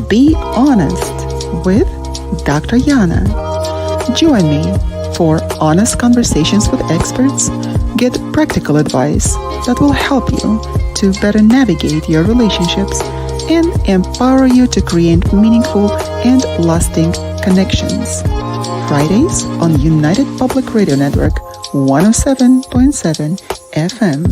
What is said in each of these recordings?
Be Honest with Dr. Yana. Join me for honest conversations with experts, get practical advice that will help you to better navigate your relationships and empower you to create meaningful and lasting connections. Fridays on United Public Radio Network 107.7 FM.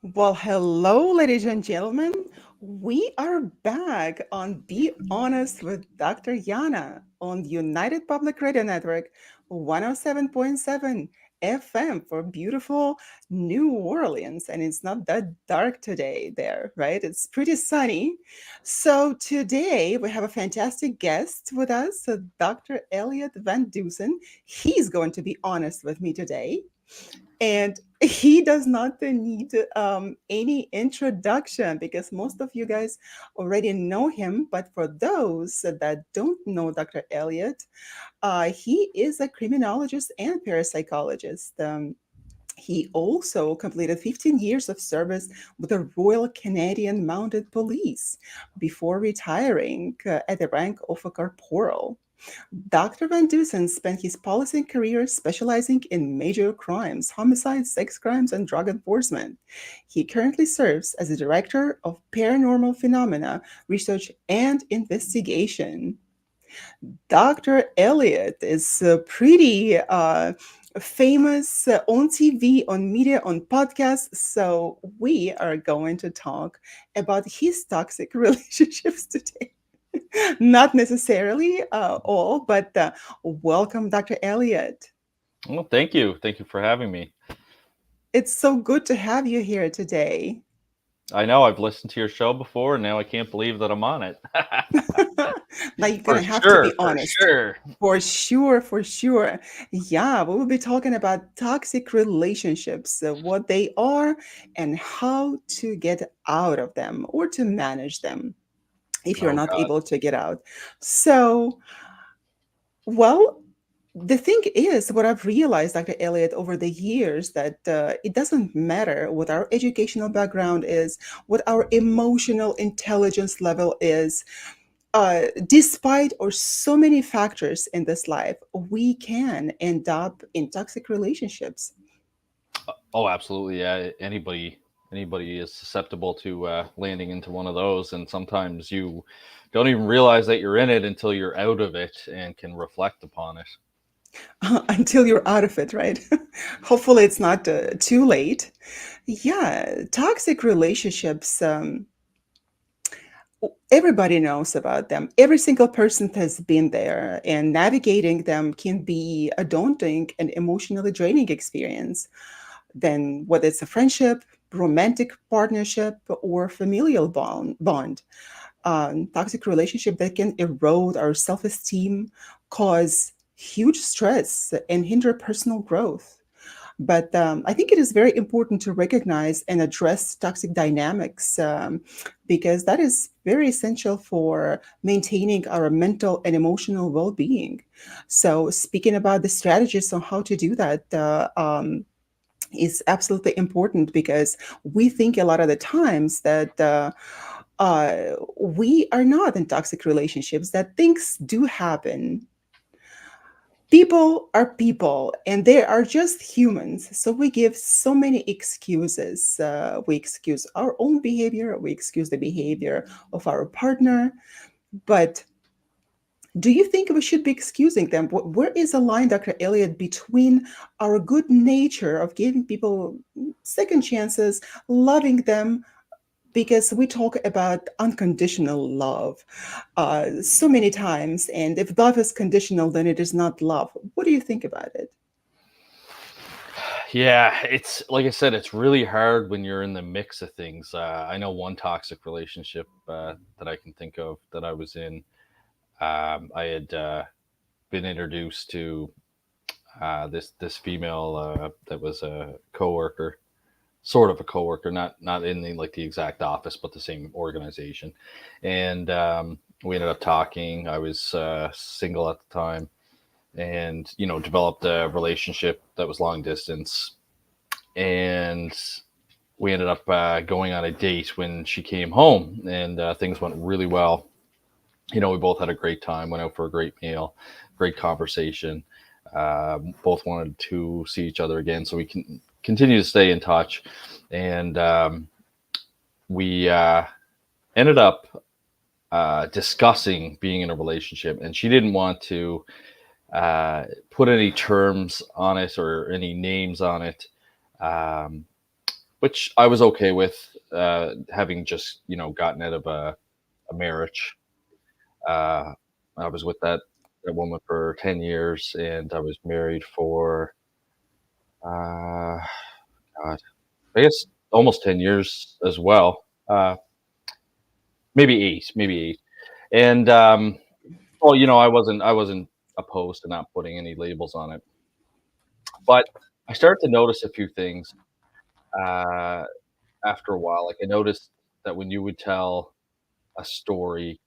Well, hello, ladies and gentlemen. We are back on Be Honest with Dr. Yana on United Public Radio Network 107.7 FM for beautiful New Orleans. And it's not that dark today there, right? It's pretty sunny. So today we have a fantastic guest with us, Dr. Elliott Van Dusen. He's going to be honest with me today. And he does not need any introduction because most of you guys already know him. But for those that don't know Dr. Elliott, he is a criminologist and parapsychologist. He also completed 15 years of service with the Royal Canadian Mounted Police before retiring at the rank of a corporal. Dr. Van Dusen spent his policing career specializing in major crimes, homicide, sex crimes, and drug enforcement. He currently serves as the director of paranormal phenomena research and investigation. Dr. Elliott is pretty famous on TV, on media, on podcasts. So we are going to talk about his toxic relationships today. Not necessarily all, but welcome, Dr. Elliott. Well, thank you. Thank you for having me. It's so good to have you here today. I know I've listened to your show before, and now I can't believe that I'm on it. Now you're going to have to be honest. For sure. For sure. Yeah, we will be talking about toxic relationships, what they are, and how to get out of them or to manage them if you're not able to get out. So, well, the thing is, what I've realized, Dr. Elliott, over the years, that it doesn't matter what our educational background is, what our emotional intelligence level is. Despite or so many factors in this life, we can end up in toxic relationships. Oh, absolutely. Yeah, anybody is susceptible to landing into one of those, and sometimes you don't even realize that you're in it until you're out of it and can reflect upon it. Until you're out of it, right? Hopefully it's not too late. Yeah, toxic relationships, everybody knows about them. Every single person has been there, and navigating them can be a daunting and emotionally draining experience. Then, whether it's a friendship, romantic partnership, or familial bond, toxic relationship that can erode our self-esteem, cause huge stress, and hinder personal growth. But I think it is very important to recognize and address toxic dynamics because that is very essential for maintaining our mental and emotional well-being. So, speaking about the strategies on how to do that, is absolutely important because we think a lot of the times that we are not in toxic relationships, that things do happen. People are people and they are just humans. So we give so many excuses. We excuse our own behavior, we excuse the behavior of our partner. But do you think we should be excusing them? Where is the line, Dr. Elliott, between our good nature of giving people second chances, loving them? Because we talk about unconditional love so many times. And if love is conditional, then it is not love. What do you think about it? Yeah, it's like I said, it's really hard when you're in the mix of things. I know one toxic relationship that I can think of that I was in. I had been introduced to this female that was a coworker, sort of a coworker, not in the exact office, but the same organization. And we ended up talking. I was single at the time, and developed a relationship that was long distance. And we ended up going on a date when she came home, and things went really well. We both had a great time, went out for a great meal, great conversation. Both wanted to see each other again, so we can continue to stay in touch. And we ended up discussing being in a relationship, and she didn't want to put any terms on it or any names on it, um, which I was okay with, having just gotten out of a marriage. Uh, I was with that woman for 10 years, and I was married for uh, God, I guess almost 10 years as well. Maybe eight, maybe eight. And well, I wasn't opposed to not putting any labels on it, but I started to notice a few things uh, after a while. Like I noticed that when you would tell a story,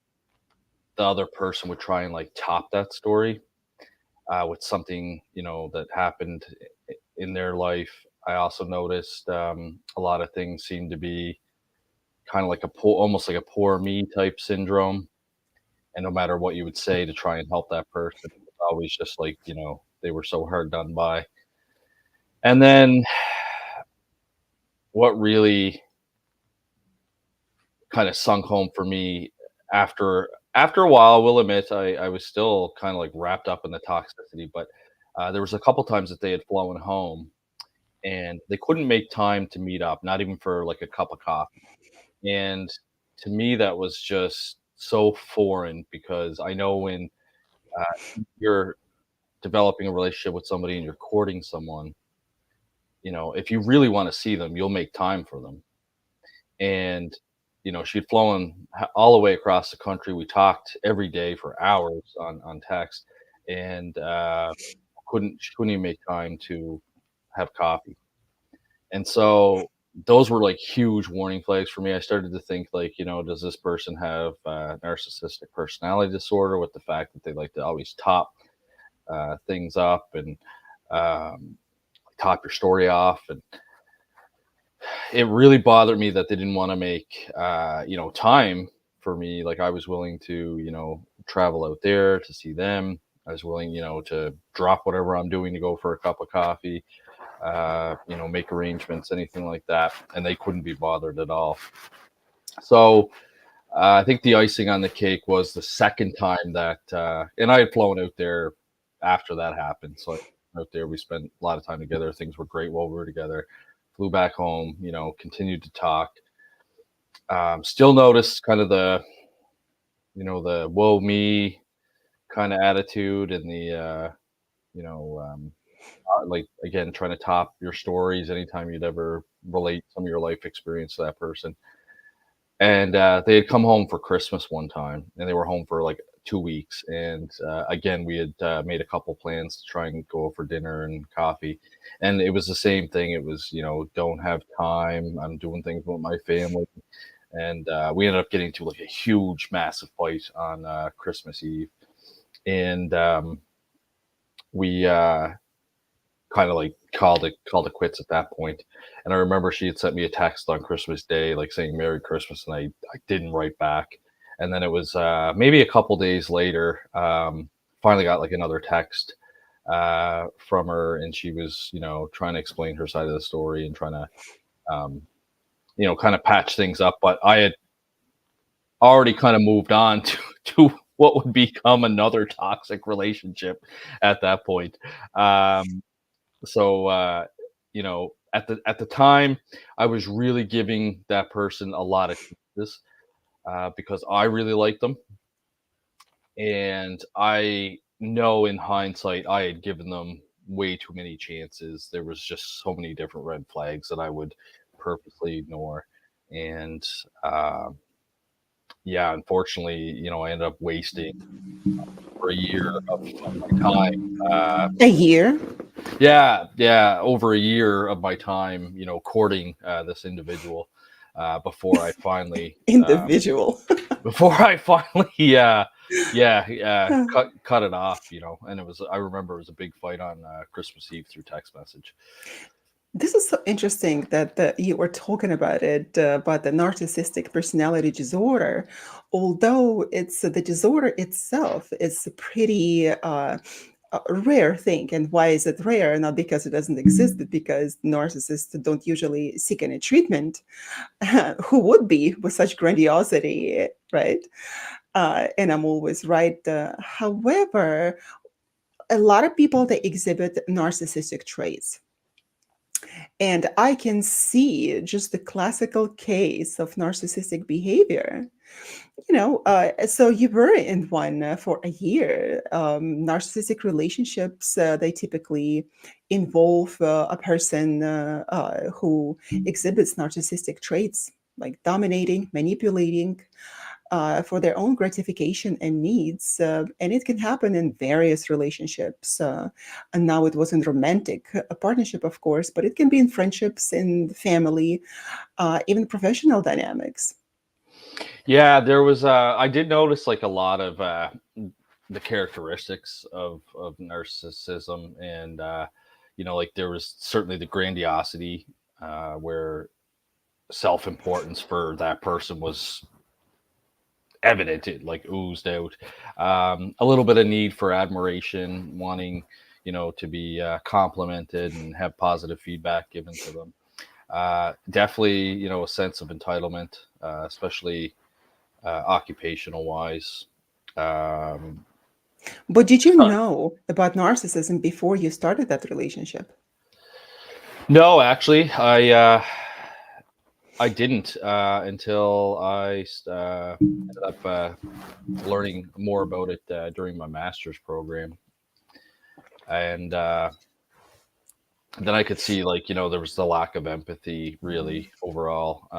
the other person would try and like top that story with something that happened in their life. I also noticed a lot of things seem to be kind of like almost like a poor me type syndrome. And no matter what you would say to try and help that person, it was always just like they were so hard done by. And then what really kind of sunk home for me after a while, I will admit, I was still kind of like wrapped up in the toxicity, but there was a couple times that they had flown home and they couldn't make time to meet up, not even for like a cup of coffee. And to me, that was just so foreign because I know when you're developing a relationship with somebody and you're courting someone, if you really want to see them, you'll make time for them. And she'd flown all the way across the country. We talked every day for hours on text, and she couldn't even make time to have coffee. And so those were like huge warning flags for me. I started to think like, does this person have narcissistic personality disorder, with the fact that they like to always top things up and um, top your story off. And it really bothered me that they didn't want to make time for me. Like I was willing to travel out there to see them. I was willing to drop whatever I'm doing to go for a cup of coffee, make arrangements, anything like that, and they couldn't be bothered at all. So I think the icing on the cake was the second time that and I had flown out there after that happened. So out there we spent a lot of time together. Things were great while we were together. Flew back home, continued to talk. Still noticed kind of the woe me kind of attitude, and the you know like again trying to top your stories anytime you'd ever relate some of your life experience to that person. And they had come home for Christmas one time, and they were home for like 2 weeks. And again, we had made a couple plans to try and go for dinner and coffee, and it was the same thing. It was don't have time. I'm doing things with my family, and we ended up getting to like a huge, massive fight on Christmas Eve, and we kind of like called it quits at that point. And I remember she had sent me a text on Christmas Day, like saying Merry Christmas, and I didn't write back. And then it was maybe a couple days later, finally got like another text from her, and she was trying to explain her side of the story and trying to um, kind of patch things up. But I had already kind of moved on to what would become another toxic relationship at that point. So at the time, I was really giving that person a lot of chances because I really liked them, and I know in hindsight I had given them way too many chances. There was just so many different red flags that I would purposely ignore. And yeah, unfortunately, I ended up wasting over a year of my time. A year? Yeah, over a year of my time, courting this individual before I finally Individual. before I finally cut it off. And it was, I remember it was a big fight on Christmas Eve through text message. This is so interesting that you were talking about it, about the narcissistic personality disorder. Although it's the disorder itself is a pretty rare thing. And why is it rare? Not because it doesn't exist, but because narcissists don't usually seek any treatment. Who would be with such grandiosity, right? And I'm always right. However, a lot of people they exhibit narcissistic traits, and I can see just the classical case of narcissistic behavior. So you were in one for a year. Narcissistic relationships, they typically involve a person who exhibits narcissistic traits like dominating, manipulating, for their own gratification and needs. And it can happen in various relationships. And now it wasn't romantic, a partnership, of course, but it can be in friendships, in family, even professional dynamics. Yeah, there was. I did notice like a lot of the characteristics of narcissism, and like there was certainly the grandiosity, where self importance for that person was evident. It like oozed out. A little bit of need for admiration, wanting to be complimented and have positive feedback given to them. Definitely, a sense of entitlement, especially occupational wise. Um, But did you uh, know about narcissism before you started that relationship? no, actually, I didn't until I ended up learning more about it during my master's program, and then I could see like there was the lack of empathy really overall.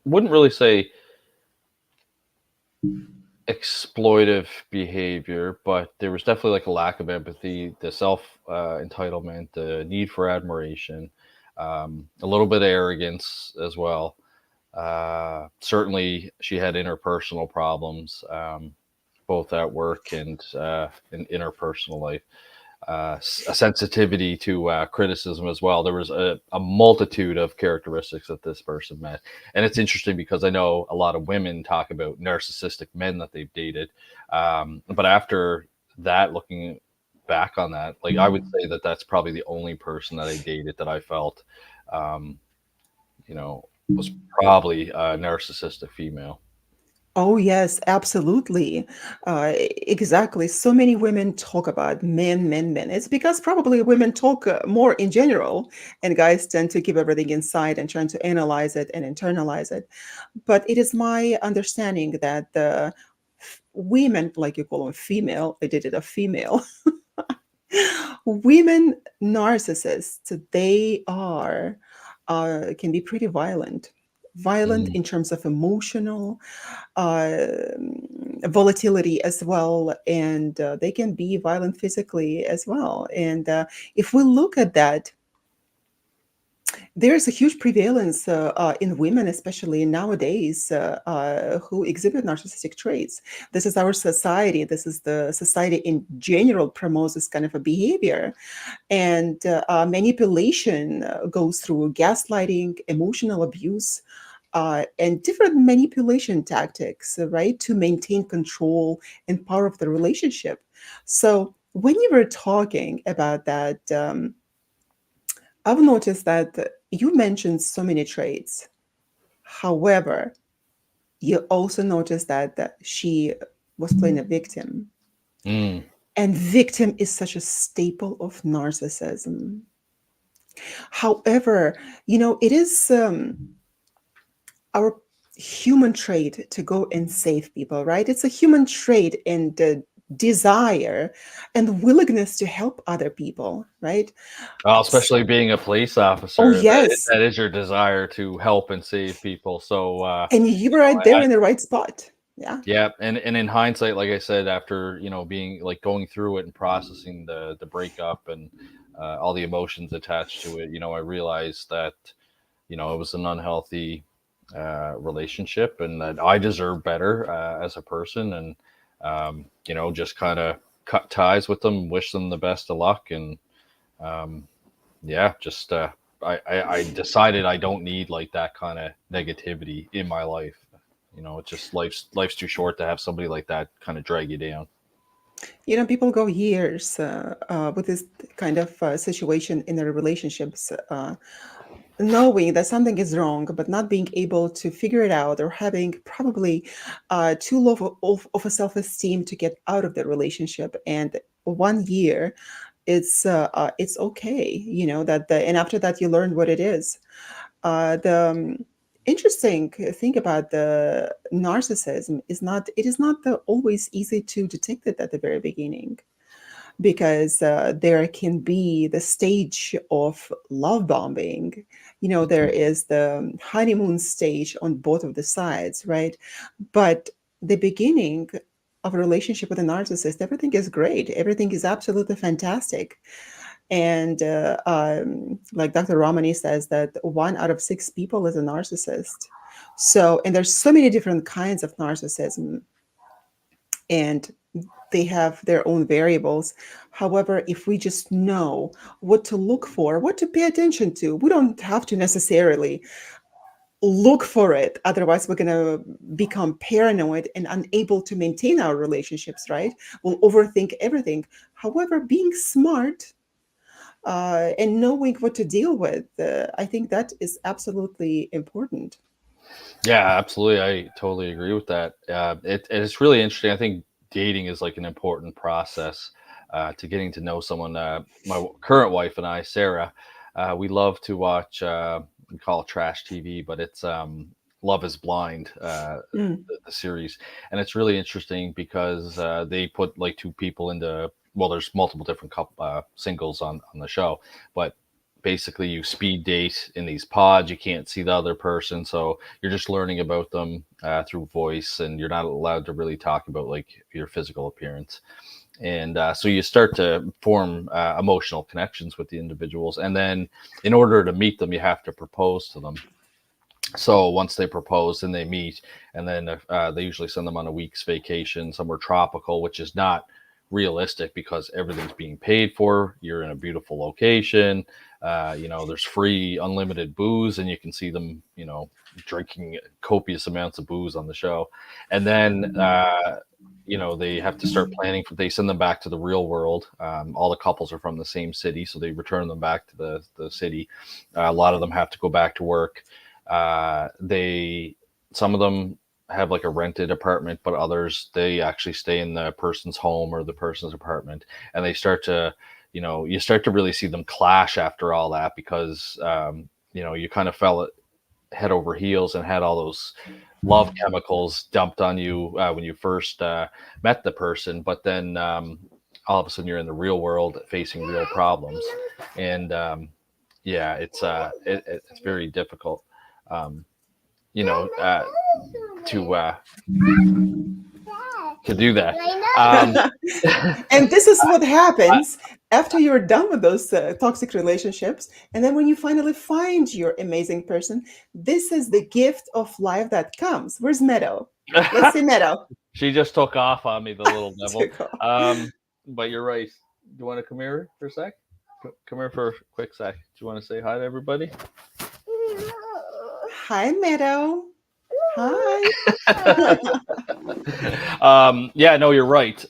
Wouldn't really say exploitive behavior, but there was definitely like a lack of empathy, the self entitlement, the need for admiration, a little bit of arrogance as well. Certainly, she had interpersonal problems, both at work and in interpersonal life. A sensitivity to criticism as well. There was a multitude of characteristics that this person met. And it's interesting because I know a lot of women talk about narcissistic men that they've dated. But after that, looking back on that, like I would say that that's probably the only person that I dated that I felt, um, you know, was probably a narcissistic female. Oh, yes, absolutely. Exactly. So many women talk about men, men, men. It's because probably women talk more in general, and guys tend to keep everything inside and trying to analyze it and internalize it. But it is my understanding that the women, like you call them female, I did it a female, women narcissists, they are, can be pretty violent. Violent Mm. in terms of emotional uh, volatility as well, and they can be violent physically as well. And if we look at that, there's a huge prevalence in women, especially nowadays, who exhibit narcissistic traits. This is our society. This is the society in general promotes this kind of a behavior, and manipulation goes through gaslighting, emotional abuse, and different manipulation tactics, right, to maintain control and power of the relationship. So when you were talking about that, I've noticed that you mentioned so many traits. However, you also noticed that she was playing a victim. Mm. And victim is such a staple of narcissism. However, it is our human trait to go and save people, right? It's a human trait and the desire and willingness to help other people, right? Well, S- especially being a police Oh, officer, yes. that is your desire to help and save people. So, And you were right there in the right spot. Yeah. yeah, and in hindsight, like I said, after being like going through it and processing the breakup and all the emotions attached to it, I realized that it was an unhealthy relationship, and that I deserve better as a person, and just kind of cut ties with them, wish them the best of luck, and um, Yeah, just I decided I don't need like that kind of negativity in my life. It's just life's too short to have somebody like that kind of drag you down. People go years with this kind of situation in their relationships, knowing that something is wrong, but not being able to figure it out, or having probably too low of a self-esteem to get out of the relationship. And 1 year, it's okay, and after that, you learn what it is. The interesting thing about the narcissism is not it is not always easy to detect it at the very beginning, because there can be the stage of love bombing. There is the honeymoon stage on both of the sides, right? But the beginning of a relationship with a narcissist, everything is great, everything is absolutely fantastic. And like Dr. Romani says, that 1 out of 6 people is a narcissist. So, and there's so many different kinds of narcissism, and they have their own variables. However, if we just know what to look for, what to pay attention to, we don't have to necessarily look for it. Otherwise, we're going to become paranoid and unable to maintain our relationships, right? We'll overthink everything. However, being smart and knowing what to deal with, I think that is absolutely important. Yeah, absolutely. I totally agree with that. It's really interesting. I think dating is like an important process to getting to know someone. My current wife and I, Sarah, we love to watch. We call it trash TV, but it's Love Is Blind, Mm. the series, and it's really interesting because they put like two people into. Well, there's multiple different singles on the show, but basically you speed date in these pods. You can't see the other person, so you're just learning about them through voice, and you're not allowed to really talk about like your physical appearance. And so you start to form emotional connections with the individuals, and then in order to meet them, you have to propose to them. So once they propose, then they meet, and then they usually send them on a week's vacation somewhere tropical, which is not realistic because everything's being paid for. You're in a beautiful location. There's free unlimited booze, and you can see them, drinking copious amounts of booze on the show. And then they have to start planning for. They send them back to the real world. All the couples are from the same city, so they return them back to the city. A lot of them have to go back to work. They Some of them have like a rented apartment, but others they actually stay in the person's home or the person's apartment, and they start to, you start to really see them clash after all that because you kind of fell head over heels and had all those love chemicals dumped on you when you first met the person, but then all of a sudden you're in the real world facing real problems, and yeah, it's very difficult. Um, you know, uh, to do that. Um, And this is what happens after you're done with those toxic relationships. And then when you finally find your amazing person, this is the gift of life that comes. Where's Meadow? Let's see Meadow. she just took off on me, the little devil. Took off. But you're right. Do you want to come here for a sec? Come here for a quick sec. Do you want to say hi to everybody? Hi, Meadow. Hi. Yeah, no, you're right.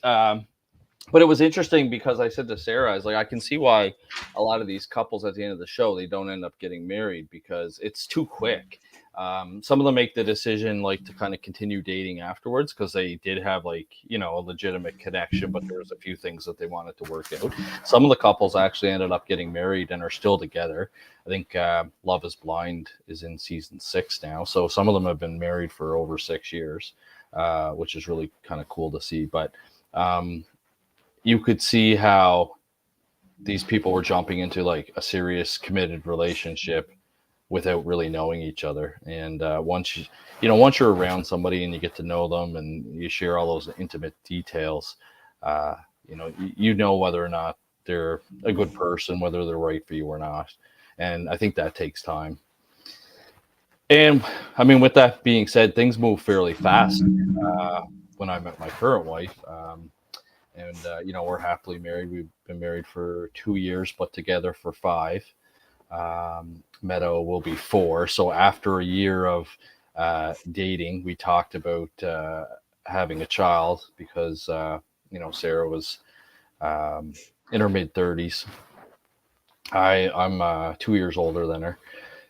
But it was interesting because I said to Sarah, I was like, I can see why a lot of these couples at the end of the show, they don't end up getting married because it's too quick. Some of them make the decision like to kind of continue dating afterwards because they did have like, a legitimate connection, but there was a few things that they wanted to work out. Some of the couples actually ended up getting married and are still together. I think Love Is Blind is in season 6 now. So some of them have been married for over 6 years, which is really kind of cool to see. But you could see how these people were jumping into like a serious committed relationship without really knowing each other. And once you're around somebody and you get to know them and you share all those intimate details, uh, you know whether or not they're a good person, whether they're right for you or not. And I think that takes time. And I mean, with that being said, things move fairly fast. When I met my current wife, and we're happily married. We've been married for 2 years, but together for 5. Meadow will be 4. So after a year of dating, we talked about having a child because Sarah was in her mid 30s. I'm 2 years older than her.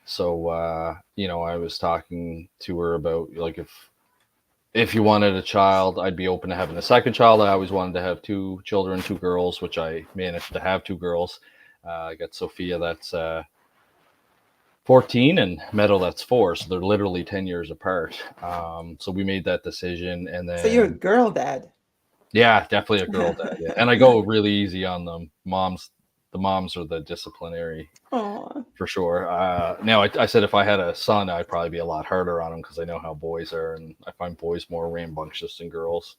So I was talking to her about like if you wanted a child, I'd be open to having a second child. I always wanted to have 2 children, 2 girls, which I managed to have 2 girls. I got Sophia, that's 14, and Meadow, that's 4. So they're literally 10 years apart. So we made that decision, and So you're a then girl dad. yeah, definitely a girl dad. Yeah, and I go really easy on them. The moms are the disciplinary Oh, for sure. Now, I said if I had a son, I'd probably be a lot harder on him because I know how boys are, and I find boys more rambunctious than girls.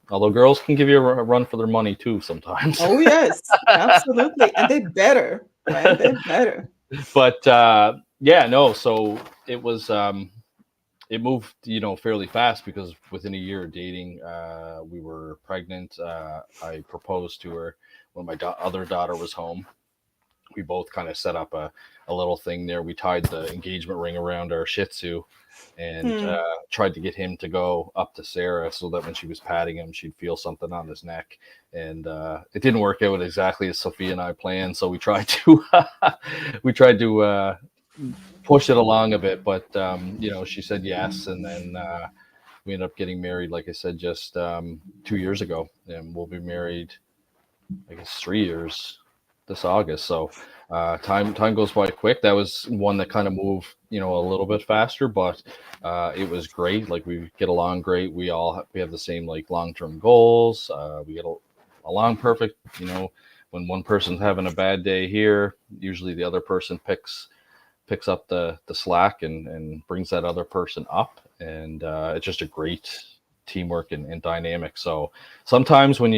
Although girls can give you a run for their money too sometimes. oh yes, absolutely, and they better, right? They better. But yeah, no. So it was. It moved, fairly fast because within a year of dating, we were pregnant. I proposed to her when my other daughter was home. We both kind of set up a little thing there. We tied the engagement ring around our Shih Tzu and Hmm. tried to get him to go up to Sarah so that when she was patting him, she'd feel something on his neck. And it didn't work out exactly as Sophia and I planned. So we tried to push it along a bit, but she said yes, and then we ended up getting married. Like I said, just 2 years ago, and we'll be married, I guess, 3 years this August. So time goes by quick. That was one that kind of moved, a little bit faster, but it was great. Like we get along great. We have the same like long term goals. We get along perfect. When one person's having a bad day here, usually the other person picks up the slack and brings that other person up, and it's just a great teamwork and dynamic. So sometimes when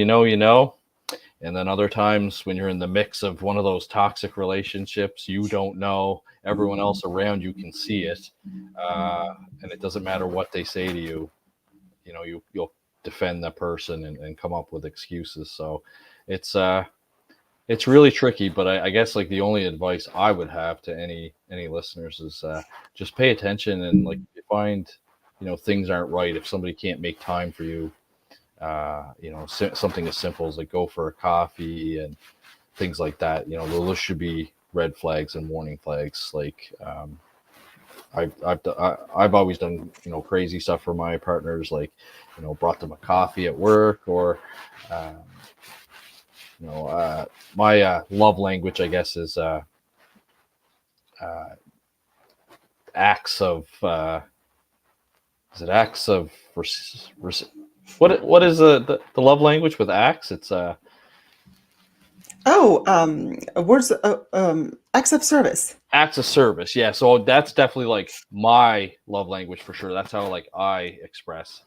and then other times when you're in the mix of one of those toxic relationships, you don't know, everyone else around you can see it, and it doesn't matter what they say to you. You'll defend that person and come up with excuses. So it's really tricky, but I guess like the only advice I would have to any listeners is just pay attention, and like if you find things aren't right, if somebody can't make time for you, something as simple as like go for a coffee and things like that. Those should be red flags and warning flags. Like I've always done crazy stuff for my partners, like brought them a coffee at work, or um, my love language, I guess, is uh, acts of is it acts of what is the love language with acts? It's Oh, words, acts of service. acts of service. Yeah, so that's definitely like my love language for sure. That's how like I express.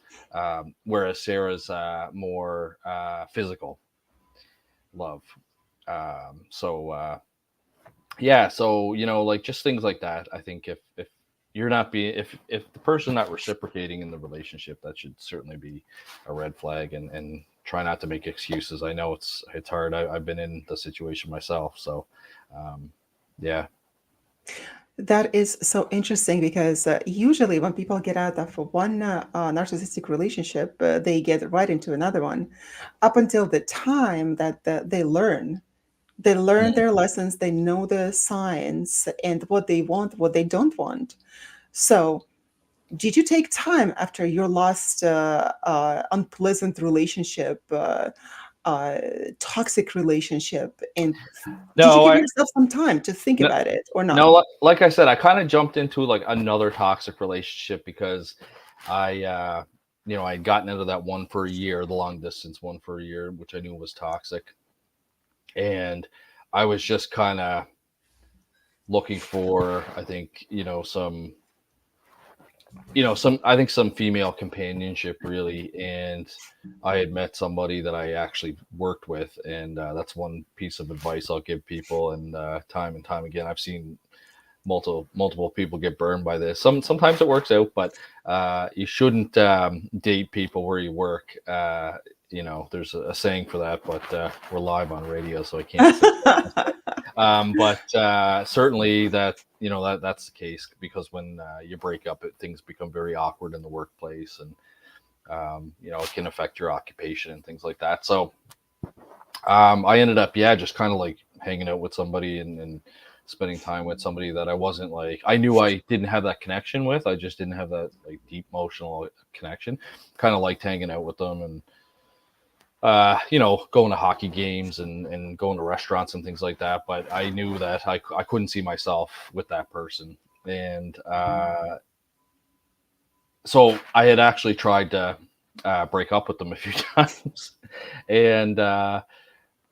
Whereas Sarah's more physical love. So yeah, so like just things like that. I think if you're not being if the person not reciprocating in the relationship, that should certainly be a red flag, and try not to make excuses. I know it's hard. I've been in the situation myself, so um, yeah. That is so interesting because usually when people get out of one narcissistic relationship, they get right into another one up until the time that they learn. They learn Mm. their lessons, they know the signs and what they want, what they don't want. So, did you take time after your last unpleasant relationship, uh, toxic relationship, and did you No, give I yourself some time to think no, about it or not? no. Like I said, I kind of jumped into like another toxic relationship because I I'd gotten into that one for a year, the long distance one for a year, which I knew was toxic, and I was just kind of looking for, I think, I think some female companionship really. And I had met somebody that I actually worked with, and that's one piece of advice I'll give people. And time and time again, I've seen multiple people get burned by this. Sometimes it works out, but you shouldn't date people where you work. There's a saying for that, but we're live on radio, so I can't say. But certainly that's the case, because when you break up, things become very awkward in the workplace, and it can affect your occupation and things like that. So I ended up, just kind of like hanging out with somebody, and spending time with somebody that I wasn't like, I knew I didn't have that connection with. I just didn't have that like deep emotional connection. Kind of liked hanging out with them, and going to hockey games, and going to restaurants and things like that. But I knew that I couldn't see myself with that person. And so I had actually tried to break up with them a few times, and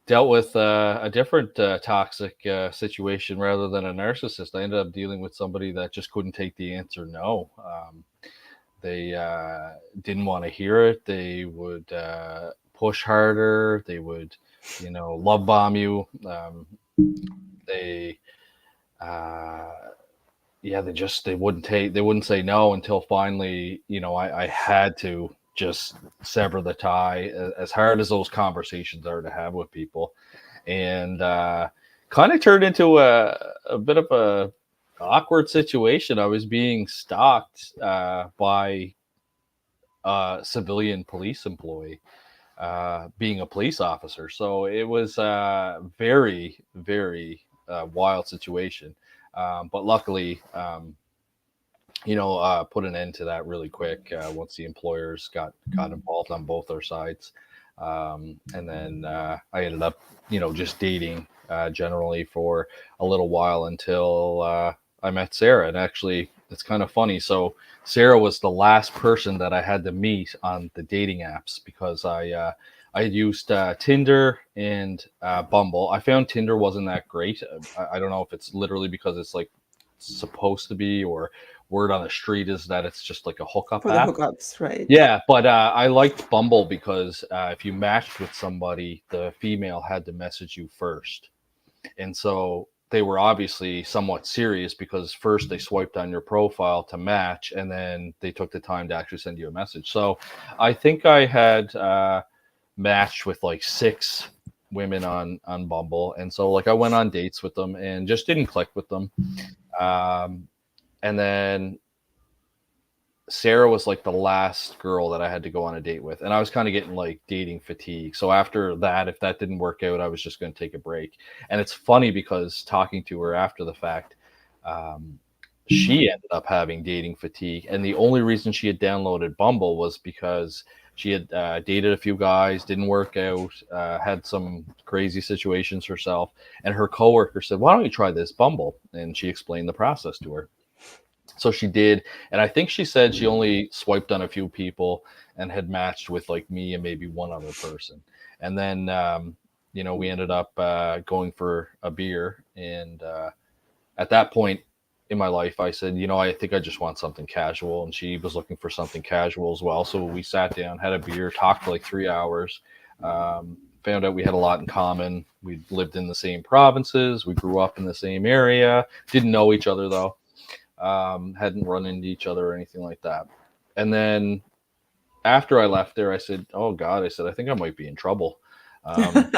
dealt with a different toxic situation rather than a narcissist. I ended up dealing with somebody that just couldn't take the answer no. They didn't want to hear it. They would push harder. They would, love bomb you. They, uh, they wouldn't say no until finally, I had to just sever the tie, as hard as those conversations are to have with people. And kind of turned into a bit of a awkward situation. I was being stalked by a civilian police employee, being a police officer. So it was a very, very wild situation. But luckily, put an end to that really quick once the employers got involved on both our sides. And then I ended up, just dating generally for a little while until I met Sarah. And actually, it's kind of funny. So Sarah was the last person that I had to meet on the dating apps, because I had used Tinder and Bumble. I found Tinder wasn't that great. I don't know if it's literally because it's like supposed to be, or word on the street is that it's just like a hookup For the app. hookups, right? Yeah, but I liked Bumble because if you matched with somebody, the female had to message you first. And so they were obviously somewhat serious, because first they swiped on your profile to match, and then they took the time to actually send you a message. So I think I had matched with like 6 women on Bumble. And so like I went on dates with them and just didn't click with them. Um, and then Sarah was like the last girl that I had to go on a date with. And I was kind of getting like dating fatigue. So after that, if that didn't work out, I was just going to take a break. And it's funny because talking to her after the fact, um, she ended up having dating fatigue. And the only reason she had downloaded Bumble was because she had dated a few guys, didn't work out, had some crazy situations herself. And her coworker said, "Why don't you try this Bumble?" And she explained the process to her. So she did, and I think she said she only swiped on a few people and had matched with like me and maybe one other person. And then we ended up going for a beer, and at that point in my life, I said, I think I just want something casual, and she was looking for something casual as well. So we sat down, had a beer, talked for like 3 hours. Found out we had a lot in common. We lived in the same provinces. We grew up in the same area. Didn't know each other though. Hadn't run into each other or anything like that. And then after I left there, I said, "Oh God," I said, "I think I might be in trouble." Um,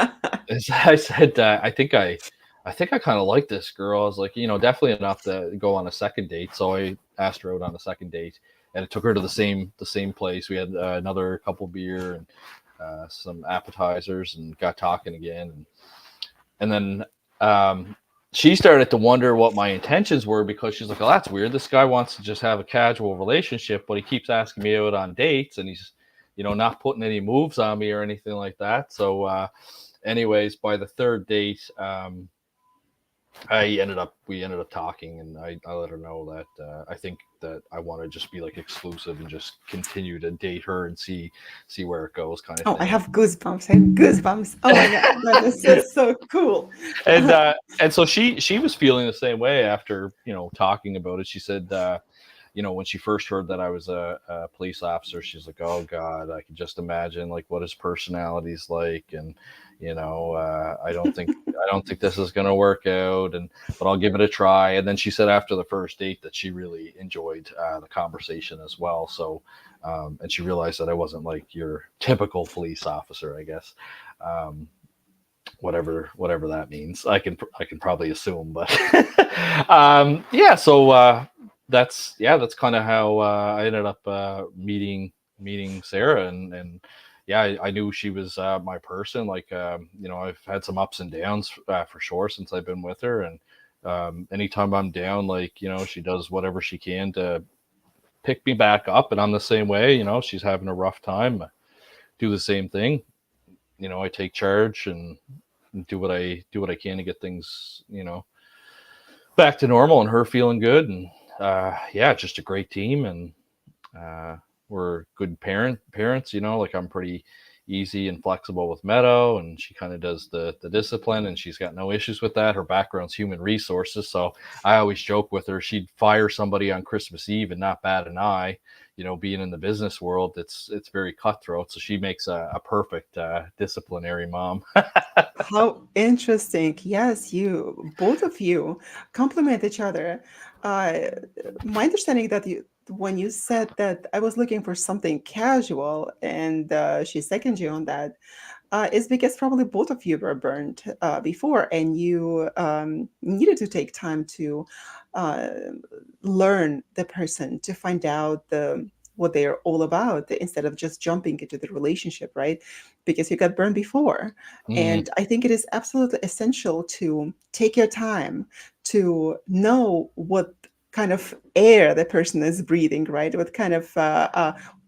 I said, I think I kind of like this girl. I was like, definitely enough to go on a second date. So I asked her out on a second date, and it took her to the same place. We had another couple beer and some appetizers, and got talking again. And then she started to wonder what my intentions were, because she's like, "Oh, that's weird. This guy wants to just have a casual relationship, but he keeps asking me out on dates, and he's, not putting any moves on me or anything like that." So, anyways, by the third date, we ended up talking, and I let her know that I think that I want to just be like exclusive and just continue to date her and see where it goes, kind of Oh, I thing. have goosebumps. I have goosebumps. Oh my God, that is just so cool. And and so she was feeling the same way after talking about it. She said when she first heard that I was a police officer, she's like, "Oh God, I can just imagine like what his personality's like, and I don't think this is gonna work out, and but I'll give it a try." And then she said after the first date that she really enjoyed the conversation as well. So, and she realized that I wasn't like your typical police officer, I guess. Um, whatever that means. I can probably assume, but yeah. So that's kind of how I ended up meeting Sarah, and yeah, I knew she was my person. Like I've had some ups and downs for sure since I've been with her, and anytime I'm down, like she does whatever she can to pick me back up, and I'm the same way. She's having a rough time, do the same thing. I take charge and do what I can to get things back to normal, and her feeling good, and yeah, just a great team, and uh, we're good parents. Like I'm pretty easy and flexible with Meadow, and she kind of does the discipline, and she's got no issues with that. Her background's human resources, so I always joke with her, she'd fire somebody on Christmas Eve and not bat an eye. Being in the business world, it's very cutthroat, so she makes a perfect disciplinary mom. How interesting. Yes, you, both of you complement each other. Uh, my understanding that when you said that I was looking for something casual and she seconded you on that, is because probably both of you were burned before, and you needed to take time to uh, learn the person, to find out what they're all about instead of just jumping into the relationship, right? Because you got burned before. Mm, And I think it is absolutely essential to take your time to know what kind of air the person is breathing, right? What kind of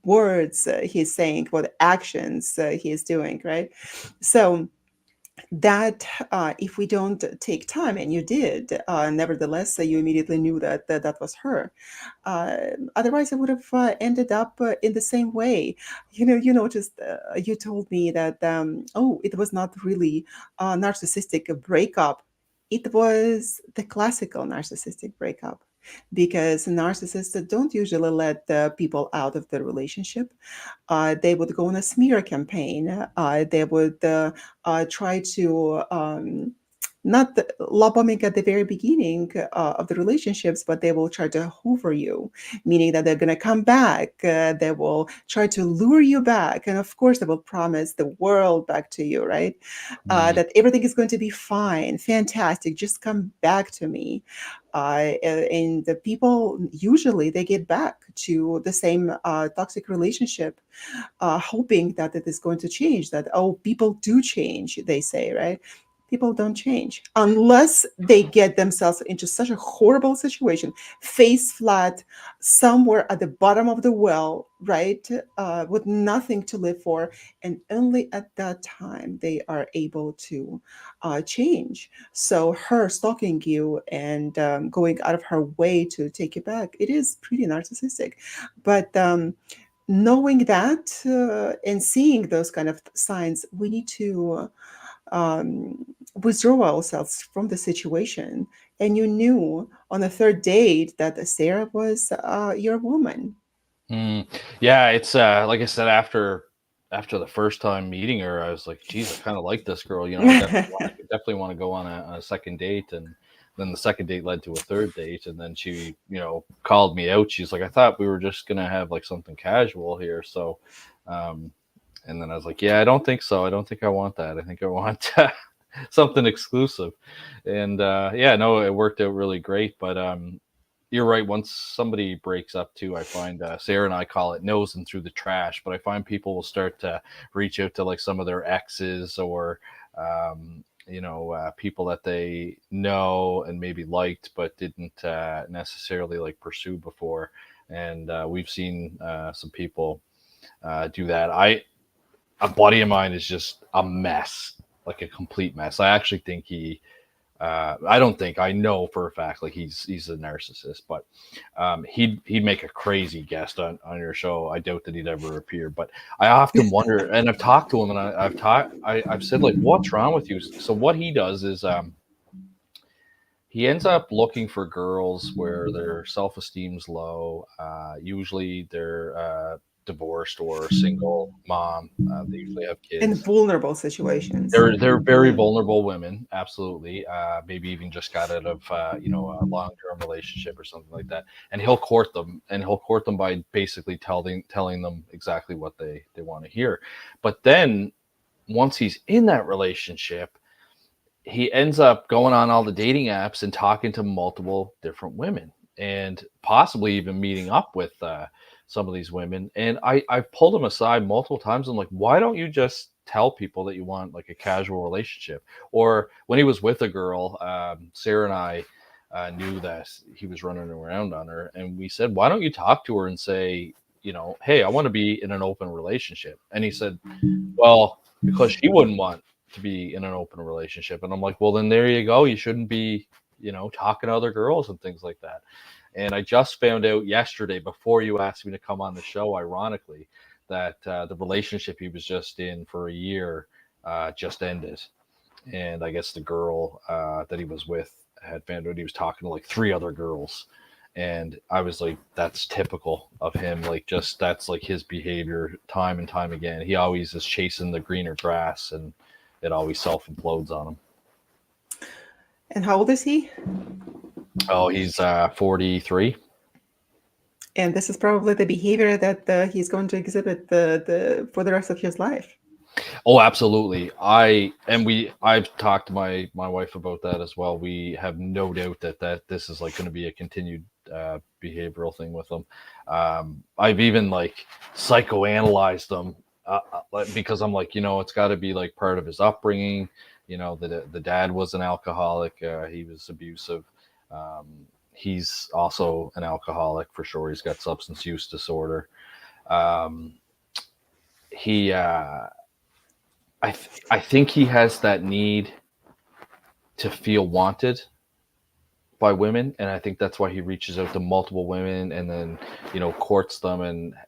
words he's saying, what actions he is doing, right? So that if we don't take time, and you did, nevertheless, you immediately knew that was her. Uh, Otherwise, I would have ended up in the same way. You noticed, you told me that, oh, it was not really a narcissistic breakup. It was the classical narcissistic breakup, because narcissists don't usually let people out of the relationship. They would go on a smear campaign. They would try to not love bombing at the very beginning of the relationships, but they will try to hoover you, meaning that they're going to come back. They will try to lure you back. And of course, they will promise the world back to you, right? mm, That everything is going to be fine, fantastic, just come back to me. And the people usually they get back to the same toxic relationship, hoping that it is going to change. That, oh, people do change, they say, right? People don't change unless they get themselves into such a horrible situation, face flat, somewhere at the bottom of the well, right? With nothing to live for. And only at that time they are able to change. So her stalking you and going out of her way to take you back, it is pretty narcissistic. But knowing that and seeing those kind of signs, we need to withdraw ourselves from the situation. And you knew on the third date that Sarah was your woman. mm. Yeah, it's like I said, after the first time meeting her, I was like, geez, I kind of like this girl. I definitely want to go on a second date. And then the second date led to a third date, and then she called me out. She's like, I thought we were just gonna have like something casual here. So um and then I was like, yeah, I don't think so. I don't think I want that. I think I want something exclusive. And yeah, no, it worked out really great. But you're right. Once somebody breaks up too, I find Sarah and I call it nosing through the trash. But I find people will start to reach out to like some of their exes, or people that they know and maybe liked but didn't necessarily like pursue before. And we've seen some people do that. A buddy of mine is just a mess, like a complete mess. I actually think I don't think, I know for a fact, like he's a narcissist, but he'd make a crazy guest on your show. I doubt that he'd ever appear, but I often wonder, and I've talked to him, and I've said, like, what's wrong with you? So what he does is he ends up looking for girls where their self esteem's low. Usually they're divorced or single mom. They usually have In kids. vulnerable situations. They're very vulnerable women, absolutely. Maybe even just got out of a long term relationship or something like that. And he'll court them by basically telling them exactly what they want to hear. But then once he's in that relationship, he ends up going on all the dating apps and talking to multiple different women and possibly even meeting up with some of these women. And I've pulled him aside multiple times. I'm like, why don't you just tell people that you want like a casual relationship? Or when he was with a girl, Sarah and I knew that he was running around on her. And we said, why don't you talk to her and say, hey, I want to be in an open relationship. And he said, well, because she wouldn't want to be in an open relationship. And I'm like, well, then there you go. You shouldn't be, talking to other girls and things like that. And I just found out yesterday, before you asked me to come on the show, ironically, that the relationship he was just in for a year just ended. And I guess the girl that he was with had found out he was talking to like three other girls. And I was like, that's typical of him. Like, just that's like his behavior time and time again. He always is chasing the greener grass, and it always self implodes on him. And how old is he? Oh, he's 43. And this is probably the behavior that he's going to exhibit for the rest of his life. Oh, absolutely. I've talked to my wife about that as well. We have no doubt that this is like going to be a continued behavioral thing with them. I've even like psychoanalyzed them because I'm like, it's got to be like part of his upbringing. The dad was an alcoholic. He was abusive. Um, he's also an alcoholic for sure. He's got substance use disorder. Um, he I think he has that need to feel wanted by women, and I think that's why he reaches out to multiple women and then courts them,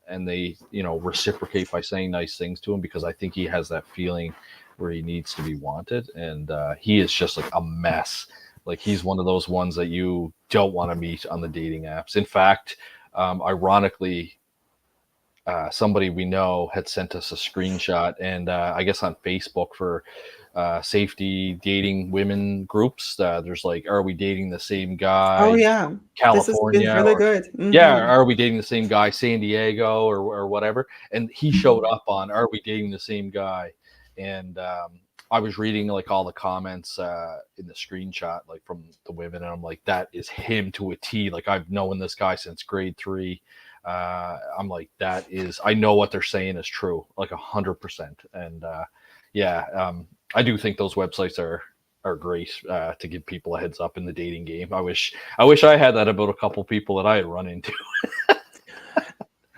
and they reciprocate by saying nice things to him, because I think he has that feeling where he needs to be wanted. And he is just like a mess. Like, he's one of those ones that you don't want to meet on the dating apps. In fact, ironically, somebody we know had sent us a screenshot, and I guess on Facebook for safety dating women groups. There's like, are we dating the same Oh guy, yeah, this has been California, really or good. yeah, Hmm. are we dating the same guy, San Diego, or whatever? And he showed up on, are we dating the same guy? And I was reading like all the comments in the screenshot, like from the women, and I'm like, that is him to a T. Like, I've known this guy since grade 3. I'm like, that is, I know what they're saying is true, like 100%. And yeah, I do think those websites are great to give people a heads up in the dating game. I wish I had that about a couple people that I had run into.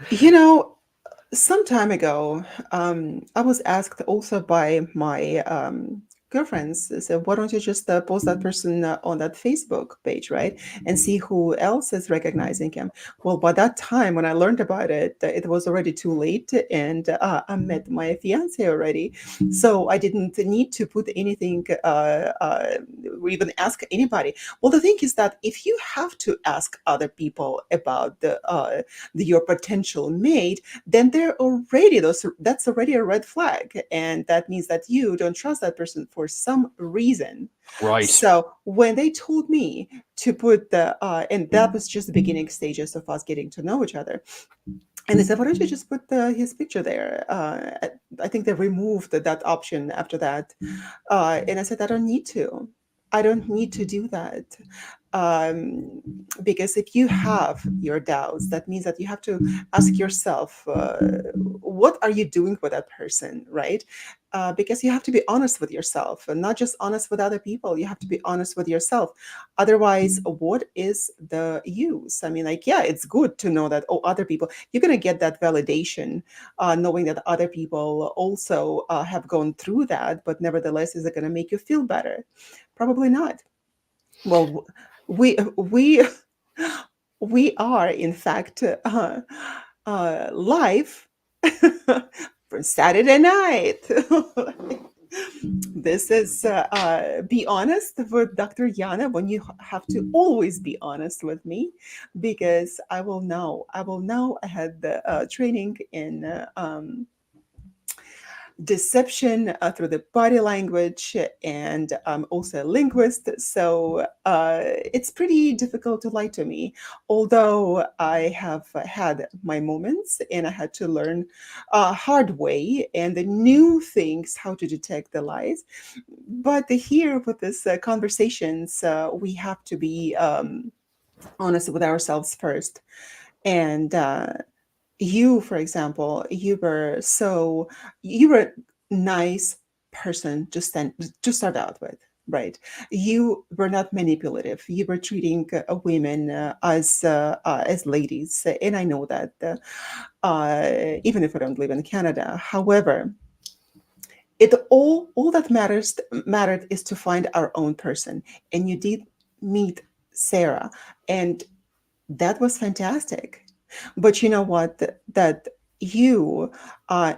You know, some time ago, I was asked also by my girlfriends. They said, "Why don't you just post that person on that Facebook page, right, and see who else is recognizing him?" Well, by that time, when I learned about it, it was already too late, and I met my fiance already, so I didn't need to put anything or even ask anybody. Well, the thing is that if you have to ask other people about your potential mate, then that's already a red flag, and that means that you don't trust that person for some reason. Right. So when they told me to put and that was just the beginning stages of us getting to know each other, and they said, why don't you just put his picture there? I think they removed that option after that. And I said, I don't need to. I don't need to do that. Um, because if you have your doubts, that means that you have to ask yourself, what are you doing with that person, right? Because you have to be honest with yourself, and not just honest with other people. You have to be honest with yourself. Otherwise, what is the use? I mean, like, yeah, it's good to know that, oh, other people, you're going to get that validation, knowing that other people also have gone through that, but nevertheless, is it going to make you feel better? Probably not. Well, we we are in fact live for Saturday night. This is be honest with Dr. Yana, when you have to always be honest with me, because I will know I had the training in deception through the body language, and I'm also a linguist. So it's pretty difficult to lie to me. Although I have had my moments and I had to learn hard way and the new things how to detect the lies. But here with this conversations, we have to be honest with ourselves first. And you, for example, you were a nice person to start out with, right? You were not manipulative. You were treating women as ladies, and I know that even if I don't live in Canada. However, it all that mattered is to find our own person, and you did meet Sarah, and that was fantastic. But you know what? That you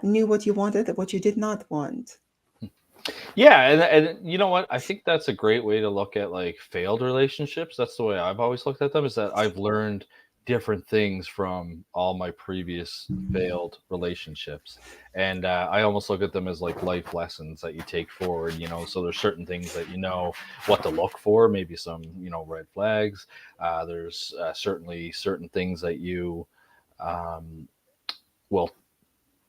knew what you wanted, what you did not want. Yeah, and you know what? I think that's a great way to look at like failed relationships. That's the way I've always looked at them, is that I've learned different things from all my previous failed relationships. And I almost look at them as like life lessons that you take forward, you know. So there's certain things that you know what to look for, maybe some, you know, red flags. There's certainly certain things that you um, will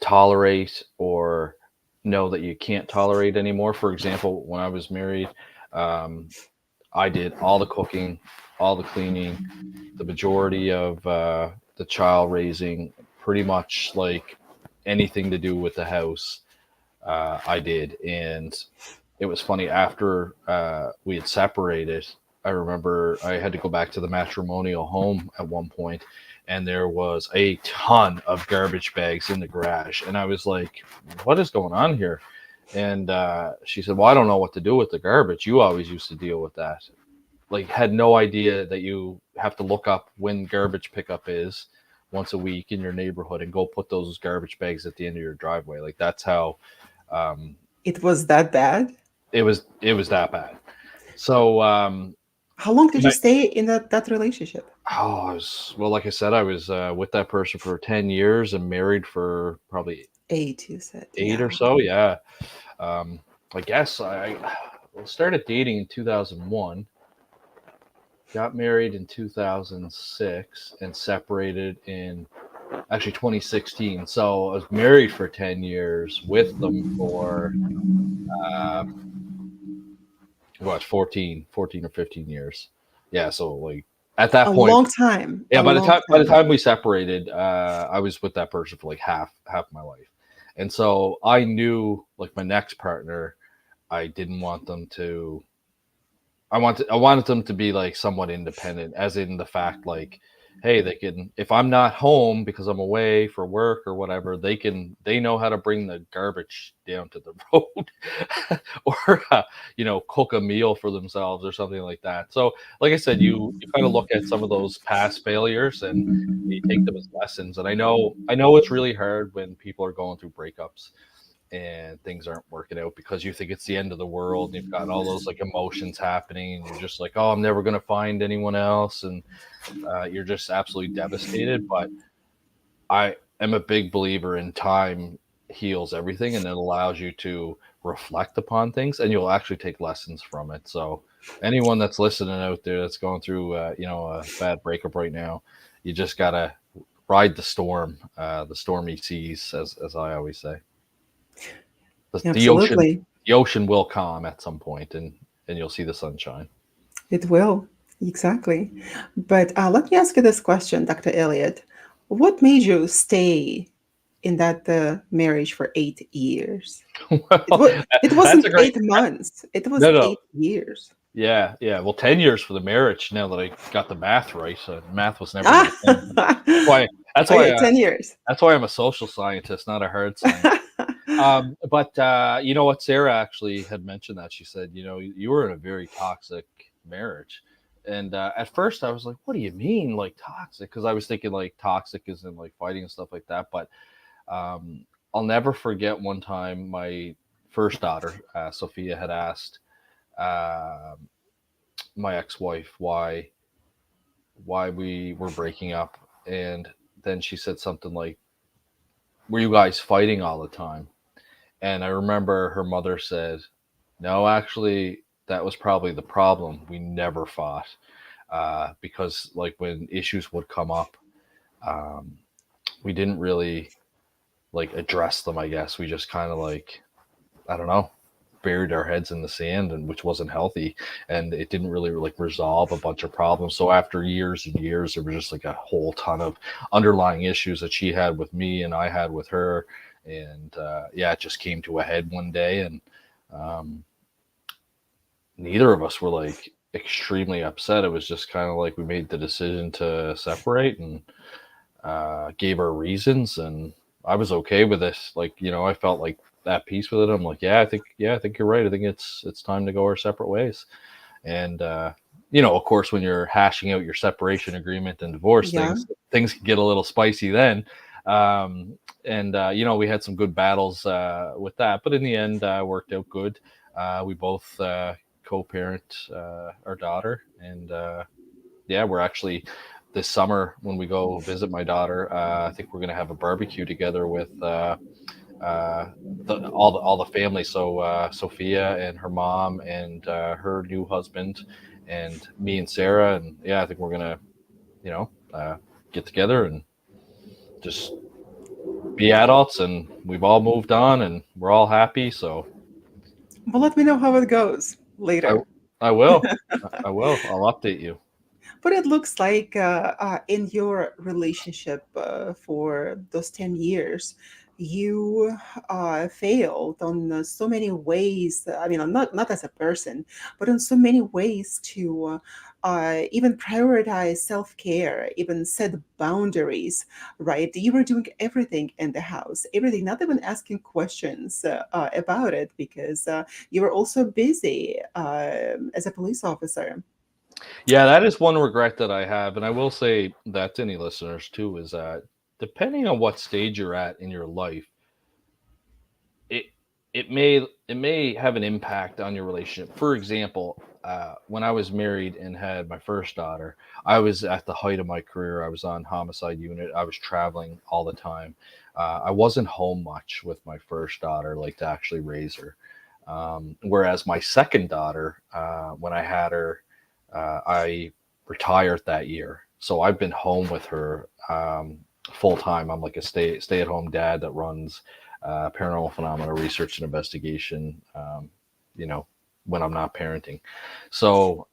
tolerate or know that you can't tolerate anymore. For example, when I was married, um, I did all the cooking, all the cleaning, the majority of the child raising, pretty much like anything to do with the house, I did. And it was funny after we had separated. I remember I had to go back to the matrimonial home at one point, and there was a ton of garbage bags in the garage, and I was like, "What is going on here?" And she said, "Well, I don't know what to do with the garbage. You always used to deal with that." Like, had no idea that you have to look up when garbage pickup is once a week in your neighborhood and go put those garbage bags at the end of your driveway. Like, that's how um, It was that bad. it was that bad. So How long did and you I, stay in that relationship? I was, well, like I said, I was with that person for 10 years and married for probably 8, you said. eight or Yeah. so. Yeah, um, I guess I started dating in 2001, got married in 2006, and separated in actually 2016. So I was married for 10 years, with them for uh, what, 14 or 15 years. Yeah, so like at A that point, long time. yeah, A long by the time. time we separated, I was with that person for like half my life. And so I knew, like, my next partner, I didn't want them to I wanted them to be like somewhat independent, as in the fact, like, hey, they can, if I'm not home because I'm away for work or whatever, they know how to bring the garbage down to the road, or you know, cook a meal for themselves or something like that. So, like I said, you kind of look at some of those past failures and you take them as lessons. And I know it's really hard when people are going through breakups and things aren't working out, because you think it's the end of the world, and you've got all those like emotions happening, and you're just like, oh, I'm never going to find anyone else, and you're just absolutely devastated. But I am a big believer in time heals everything, and it allows you to reflect upon things, and you'll actually take lessons from it. So anyone that's listening out there that's going through you know, a bad breakup right now, you just gotta ride the storm, the stormy seas, as I always say. The ocean, Absolutely. the ocean will calm at some point, and you'll see the sunshine. It will. Exactly. But let me ask you this question, Dr. Elliott. What made you stay in that marriage for 8 years? Well, It that's wasn't a great, 8 months. It was no, no. 8 years. Yeah, yeah. Well, 10 years for the marriage. Now that I got the math right, math was never my Ah, thing. Why? That's why. okay, 10 years. That's why I'm a social scientist, not a hard scientist. But you know what? Sarah actually had mentioned that. She said, you know, you were in a very toxic marriage. And at first I was like, what do you mean, like, toxic? Because I was thinking like toxic is in like fighting and stuff like that. But um, I'll never forget one time my first daughter, Sophia, had asked uh, my ex-wife why we were breaking up. And then she said something like, were you guys fighting all the time? And I remember her mother said, "No, actually, that was probably the problem. We never fought because, like, when issues would come up, um, we didn't really like address them. I guess we just kind of like, I don't know, buried our heads in the sand, and which wasn't healthy, and it didn't really like resolve a bunch of problems. So after years and years, there was just like a whole ton of underlying issues that she had with me and I had with her, and yeah, it just came to a head one day, and um, neither of us were like extremely upset. It was just kind of like we made the decision to separate, and gave her reasons, and I was okay with it. Like, I felt like at peace with it. I'm like, yeah, I think you're right. I think it's time to go our separate ways. And of course, when you're hashing out your separation agreement and divorce, Yeah. things can get a little spicy then. Um, and we had some good battles with that, but in the end, worked out good. We both co-parent our daughter, and yeah, we're actually this summer when we go visit my daughter. I think we're gonna have a barbecue together with uh, all the family. So Sophia and her mom and her new husband and me and Sarah, and yeah, I think we're gonna you know uh, get together and just be adults, and we've all moved on and we're all happy. So But let me know how it goes I later. I will. I will. I'll update you. But it looks like in your relationship for those 10 years, you failed on so many ways. I mean, not as a person, but on so many ways to even prioritize self care, even set boundaries, right? You were doing everything in the house, everything, not even asking questions about it because you were also busy as a police officer. Yeah, that is one regret that I have, and I will say that to any listeners too is that depending on what stage you're at in your life, it it may have an impact on your relationship. For example, when I was married and had my first daughter, I was at the height of my career. I was on homicide unit. I was traveling all the time. I wasn't home much with my first daughter, like to actually raise her. Whereas my second daughter, when I had her, I retired that year, so I've been home with her full time. I'm like a stay at home dad that runs paranormal phenomena research and investigation. You know, when I'm not parenting, so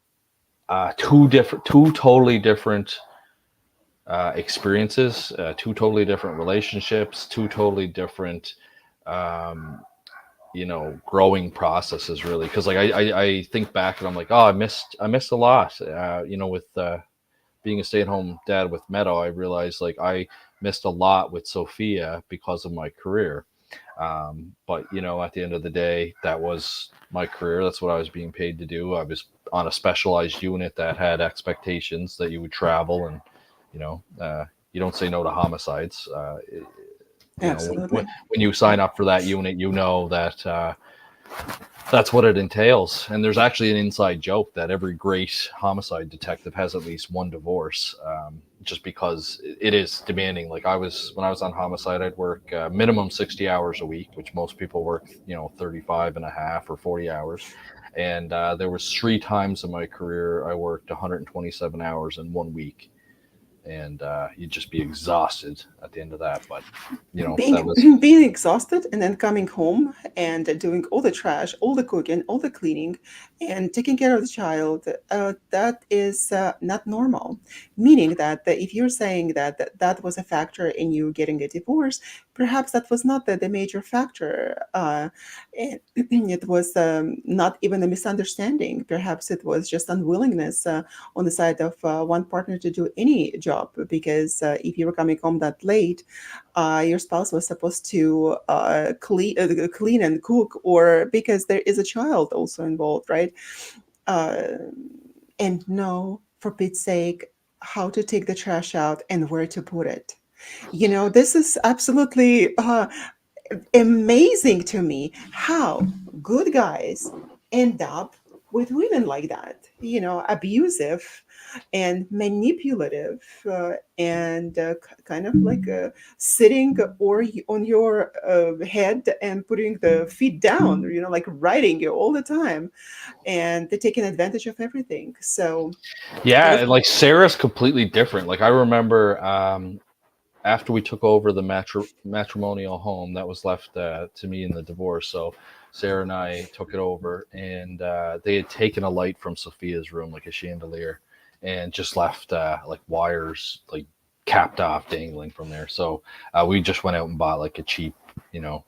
two totally different experiences, two totally different relationships, two totally different um, growing processes, really. Because like I think back and I'm like, oh, I missed a lot, with being a stay-at-home dad with Meadow. I realized like I missed a lot with Sophia because of my career. But at the end of the day, that was my career. That's what I was being paid to do. I was on a specialized unit that had expectations that you would travel, and you know you don't say no to homicides. Absolutely. When you sign up for that unit, you know that that's what it entails. And there's actually an inside joke that every great homicide detective has at least one divorce, just because it is demanding. Like when I was on homicide, I'd work minimum 60 hours a week, which most people work, 35 and a half or 40 hours. And there was 3 times in my career I worked 127 hours in 1 week. And you'd just be exhausted at the end of that. But, that being was, being exhausted and then coming home and doing all the trash, all the cooking, all the cleaning, and taking care of the child, that is not normal. Meaning that if you're saying that was a factor in you getting a divorce, perhaps that was not the major factor. And it was not even a misunderstanding. Perhaps it was just unwillingness on the side of one partner to do any job, because if you were coming home that late, your spouse was supposed to clean and cook, or because there is a child also involved, right? Uh, and know, for Pete's sake, how to take the trash out and where to put it. This is absolutely amazing to me how good guys end up with women like that, abusive and manipulative, and kind of like sitting on your head and putting the feet down, like riding you all the time, and they're taking advantage of everything. So kind Yeah, of. and like Sarah's completely different. Like I remember after we took over the matrimonial home that was left to me in the divorce. So Sarah and I took it over, and they had taken a light from Sophia's room, like a chandelier, and just left like wires, like capped off, dangling from there. So we just went out and bought like a cheap,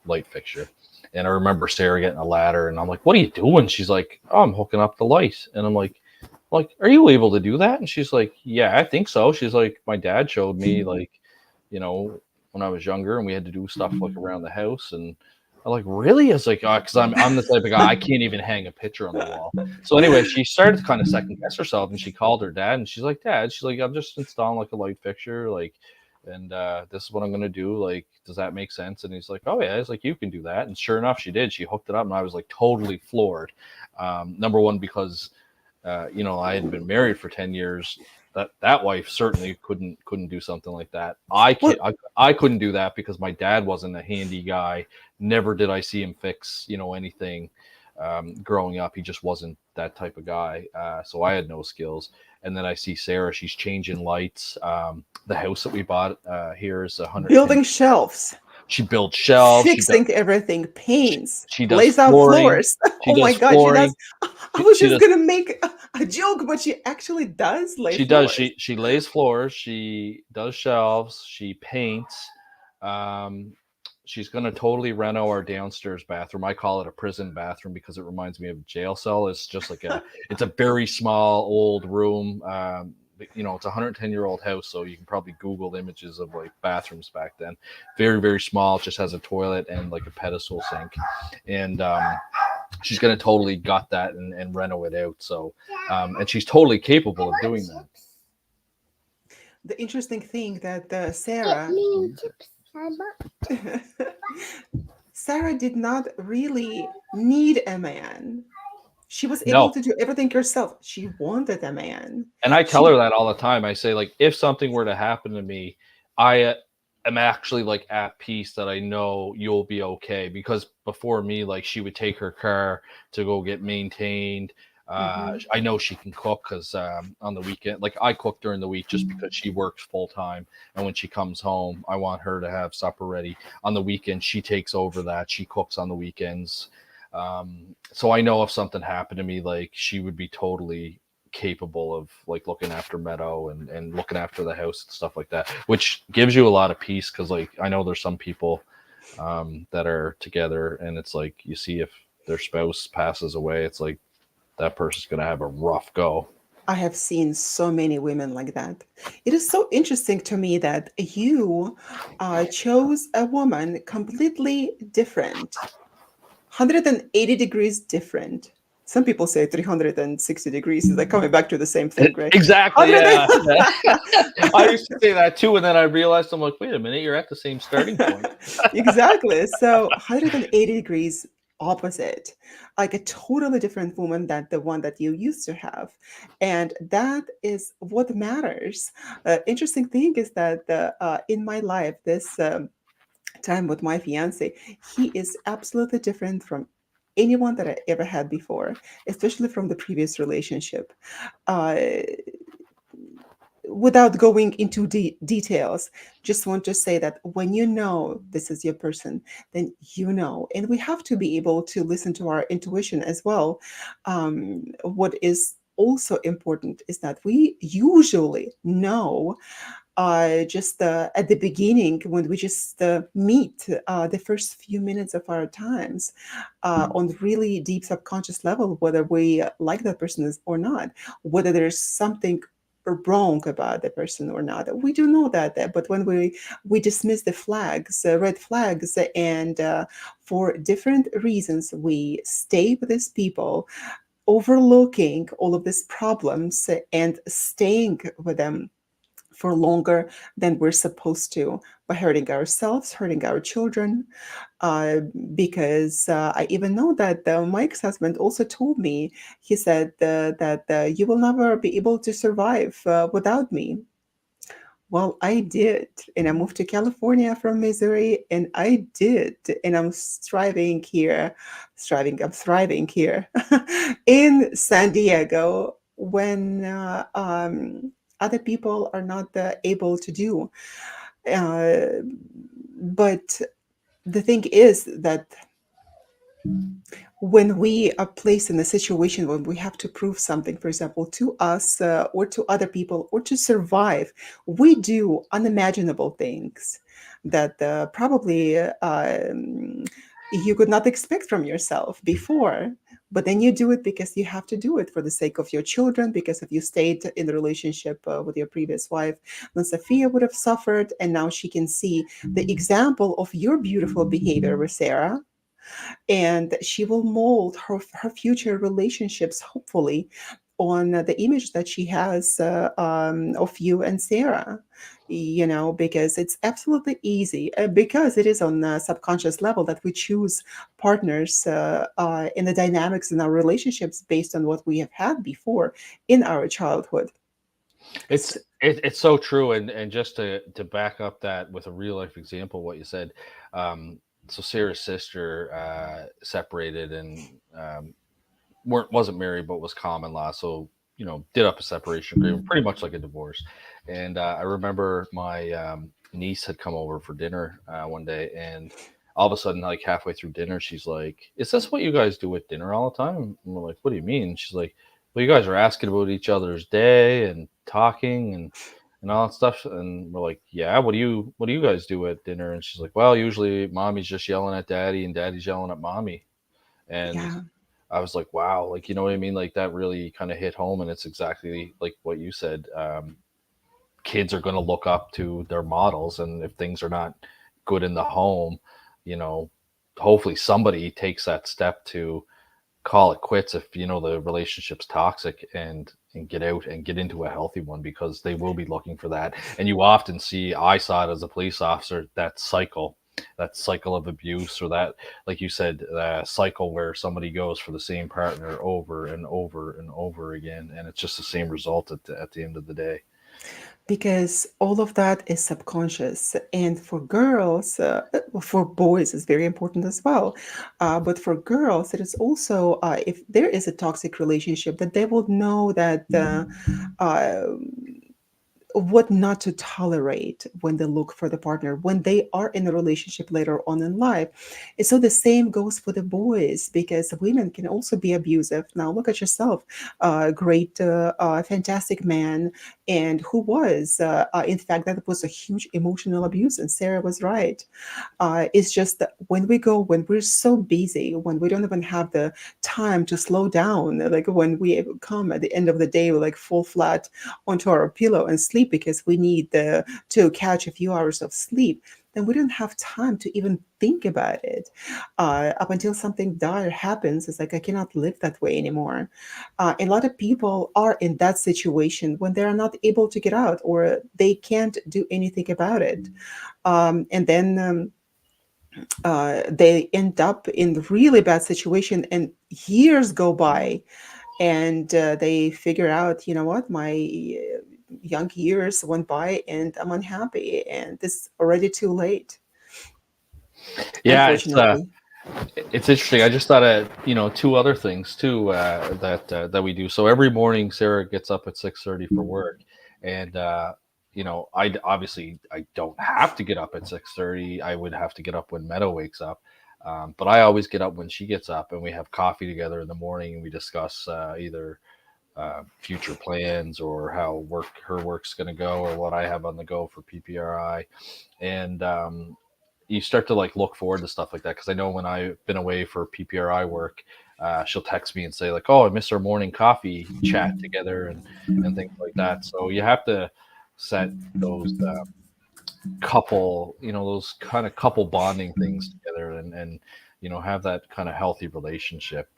light fixture. And I remember Sarah getting a ladder, and I'm like, "What are you doing?" She's like, "Oh, I'm hooking up the light." And I'm like, "Are you able to do that?" And she's like, "Yeah, I think so." She's like, "My dad showed me, like, you know, when I was younger, and we had to do stuff like around the house." And I'm like, "Really?" I was like, "Because I'm the type of guy I can't even hang a picture on the wall." So anyway, she started to kind of second guess herself, and she called her dad, and she's like, "Dad," she's like, "I'm just installing like a light fixture, like, and this is what I'm gonna do. Like, does that make sense?" And he's like, "Oh yeah." He's like, "You can do that." And sure enough, she did. She hooked it up, and I was like totally floored. Number one, because I had been married for 10 years. That wife certainly couldn't do something like that. I can't. Well, I couldn't do that because my dad wasn't a handy guy. Never did I see him fix anything. Growing up, he just wasn't that type of guy. So I had no skills. And then I see Sarah. She's changing lights. The house that we bought here is 110. building shelves, She builds shelves. fixing everything, paints, She does lays out flooring. floors. She Oh my does God, she does. flooring. I was She just does gonna make a joke, but she actually does lay She does. floors. She lays floors. She does shelves. She paints. Um, she's going to totally reno our downstairs bathroom. I call it a prison bathroom because it reminds me of a jail cell. It's just like it's a very small old room. It's a 110-year-old house, so you can probably Google images of like bathrooms back then. Very, very small. Just has a toilet and like a pedestal sink, and she's going to totally gut that and reno it out. So, and she's totally capable of doing that. The interesting thing that Sarah Sarah did not really need a man. She was able No, to do everything herself. She wanted a man. and I tell her She that all the time. I say, like, if something were to happen to me, I am actually like at peace that I know you'll be okay. Because before me, like, she would take her car to go get maintained. Mhm. I know she can cook because on the weekend, like, I cook during the week just because she works full time, and when she comes home, I want her to have supper ready. On the weekend, she takes over that. She cooks on the weekends. So I know if something happened to me, like, she would be totally capable of like looking after Meadow and looking after the house and stuff like that, which gives you a lot of peace because like I know there's some people that are together and it's like you see if their spouse passes away, it's like that person's gonna have a rough go. I have seen so many women like that. It is so interesting to me that you chose a woman completely different, 180 degrees different. Some people say 360 degrees is like coming back to the same thing, right? Exactly, 100 yeah. I used to say that too, and then I realized I'm like, wait a minute, you're at the same starting point. Exactly. So 180 degrees opposite, like a totally different woman than the one that you used to have. And that is what matters. Interesting thing is that in my life, this time with my fiance, he is absolutely different from anyone that I ever had before, especially from the previous relationship. Uh, without going into details, just want to say that when you know this is your person, then you know, and we have to be able to listen to our intuition as well. What is also important is that we usually know just at the beginning when we just meet the first few minutes of our times on really deep subconscious level, whether we like that person or not, whether there's something wrong about the person or not. We do know that, but when we dismiss the flags, red flags, and for different reasons we stay with these people, overlooking all of these problems and staying with them for longer than we're supposed to, by hurting ourselves, hurting our children. Uh, because I even know that my ex-husband also told me, he said that you will never be able to survive without me. Well, I did. And I moved to California from Missouri, and I did. And I'm striving here, I'm thriving here in San Diego when other people are not able to do. Uh, but the thing is that when we are placed in a situation when we have to prove something, for example, to us or to other people or to survive, we do unimaginable things that probably you could not expect from yourself before. But then you do it because you have to do it for the sake of your children, because if you stayed in the relationship with your previous wife, then Sophia would have suffered. And now she can see the example of your beautiful behavior with Sarah, and she will mold her future relationships, hopefully, on the image that she has of you and Sarah. You know, because it's absolutely easy, because it is on a subconscious level that we choose partners in the dynamics in our relationships based on what we have had before in our childhood. It's it's so true, and just to back up that with a real life example, what you said. Um, so Sarah's sister separated and wasn't married, but was common law. So did up a separation agreement, pretty much like a divorce. And I remember my niece had come over for dinner one day, and all of a sudden, like halfway through dinner, she's like, "Is this what you guys do at dinner all the time?" And we're like, "What do you mean?" She's like, "Well, you guys are asking about each other's day and talking and all that stuff." And we're like, "Yeah, what do you guys do at dinner?" And she's like, "Well, usually mommy's just yelling at daddy and daddy's yelling at mommy." And Yeah, I was like, wow, like, you know what I mean? Like that really kind of hit home. And it's exactly like what you said. Kids are going to look up to their models. And if things are not good in the home, you know, hopefully somebody takes that step to call it quits if, the relationship's toxic, and get out and get into a healthy one, because they will be looking for that. And you often see, I saw it as a police officer, that cycle of abuse, or that, like you said, cycle where somebody goes for the same partner over and over and over again, and it's just the same result at the end of the day. because all of that is subconscious. And for girls, for boys, is very important as well. But for girls, it is also, if there is a toxic relationship, that they will know that uh, what not to tolerate when they look for the partner when they are in a relationship later on in life. And so the same goes for the boys, because women can also be abusive. Now look at yourself, great fantastic man, and who was in fact, that was a huge emotional abuse, and Sarah was right. It's just that when we're so busy, when we don't even have the time to slow down, like when we come at the end of the day, we like fall flat onto our pillow and sleep because we need to catch a few hours of sleep, then we don't have time to even think about it. Up until something dire happens, it's like, I cannot live that way anymore. A lot of people are in that situation when they are not able to get out, or they can't do anything about it. And then they end up in really bad situation, and years go by, and they figure out, you know what, my young years went by and I'm unhappy, and it's already too late, Yeah, unfortunately. it's interesting. I just thought of two other things too, that we do. So every morning, Sarah gets up at 6:30 for work, and I obviously I don't have to get up at 6:30. I would have to get up when Meadow wakes up, but I always get up when she gets up, and we have coffee together in the morning, and we discuss either future plans, or how her work's going to go, or what I have on the go for PPRI. And you start to like look forward to stuff like that, because I know when I've been away for PPRI work, she'll text me and say like, "Oh, I miss our morning coffee chat together," and things like that. So you have to set those those kind of couple bonding things together, and have that kind of healthy relationship.